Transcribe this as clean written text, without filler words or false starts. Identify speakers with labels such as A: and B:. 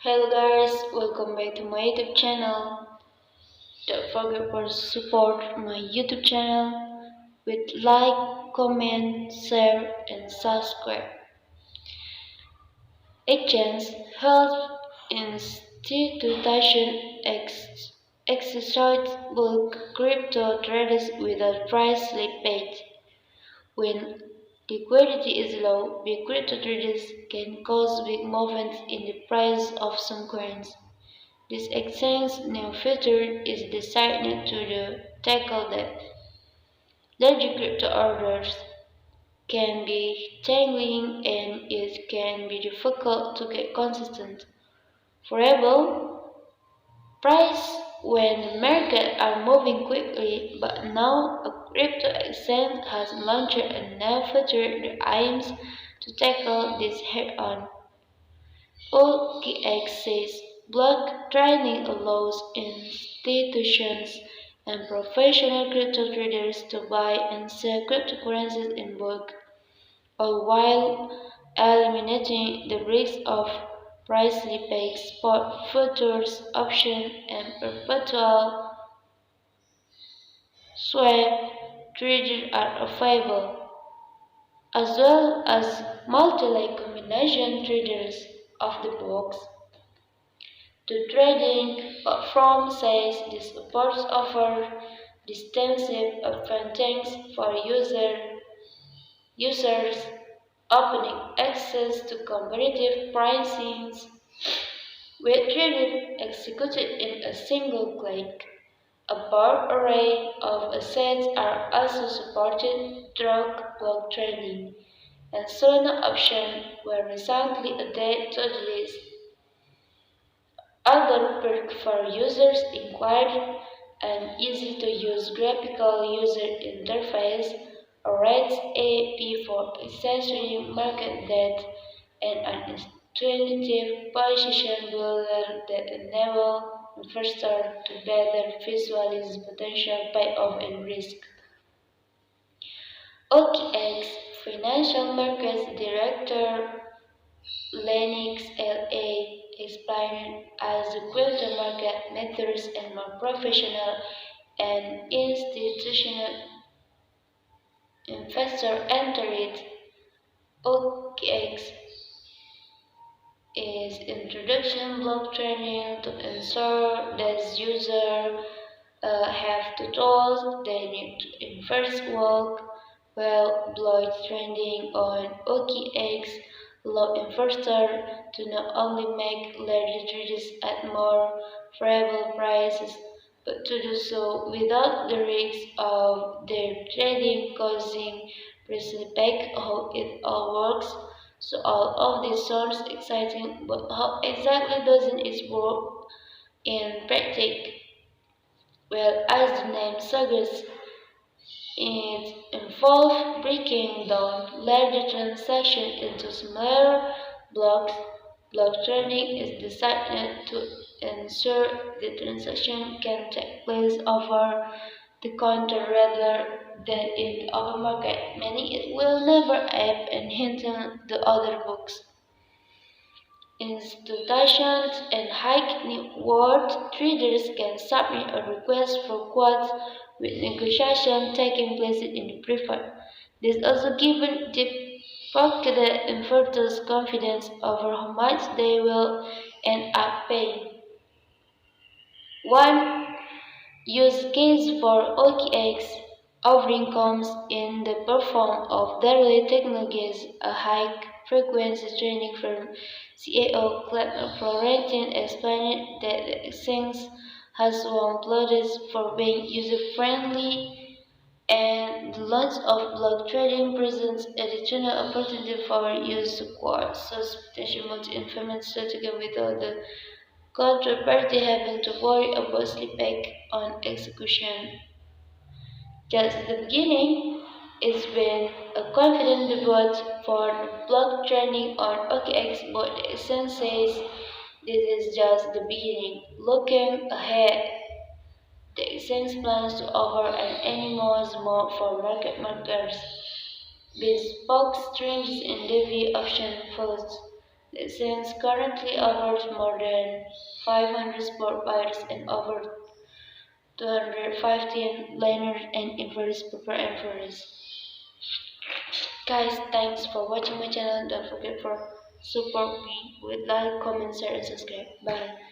A: Hello guys, welcome back to my YouTube channel. Don't forget to support my YouTube channel with like, comment, share and subscribe. Exchange held in DISTRICT0X exercise bulk crypto traders without price slippage. When liquidity is low, big crypto traders can cause big movements in the price of some coins. This exchange new feature is designed to tackle that. Large crypto orders can be tangling and it can be difficult to get consistent, variable price when the market are moving quickly, but now a crypto exchange has launched a new feature that aims to tackle this head-on. Lotex says block trading allows institutions and professional crypto traders to buy and sell cryptocurrencies in bulk, all while eliminating the risk of price slippage, spot futures options, and perpetual swap traders are available, as well as multi-leg combination traders of the box. The trading platform says this supports offer distinctive advantages for users, opening access to competitive pricings with trading executed in a single click. A broad array of assets are also supported through block trading, and Solana options were recently added to the list. Other perks for users include an easy-to-use graphical user interface, a REST API for accessing market data, and an intuitive position builder that enables investors to better visualize potential payoff and risk. OKX Financial Markets Director Lennox LA explained as the crypto market matures and more professional and institutional investors enter it. OKX is introduction block trading to ensure that users have the tools they need to invest work, while block trading on OKX allow investors to not only make larger trades at more favorable prices, but to do so without the risk of their trading causing back how it all works. So all of this sounds exciting, but how exactly doesn't it work in practice? Well, as the name suggests, it involves breaking down larger transactions into smaller blocks. Block trading is designed to ensure the transaction can take place over the counter rather than in the open market, meaning it will never ape and hinder the other books. Institutions and high-net-worth traders can submit a request for quotes with negotiation taking place in the preferred. This also gives deep-pocketed investors confidence over how much they will end up paying. One use case for OKX offering comes in the form of daily technologies, a high-frequency trading firm CAO Clapton Florentine explained that the exchange has won plaudits for being user-friendly, and the launch of block trading presents additional opportunity for use to quote such potential multi-information strategy without the counterparty having to worry about slippage on execution. Just the beginning, it's been a confident debut for block trading on OKX, but the exchange says this is just the beginning. Looking ahead, the exchange plans to offer an annual mode for market makers. Bespoke strings and DV option first. since currently offers more than 500 sport bikes and over 215 liners and inverse paper inverse. Guys, thanks for watching my channel. Don't forget for support me with like, comment, share, and subscribe. Bye.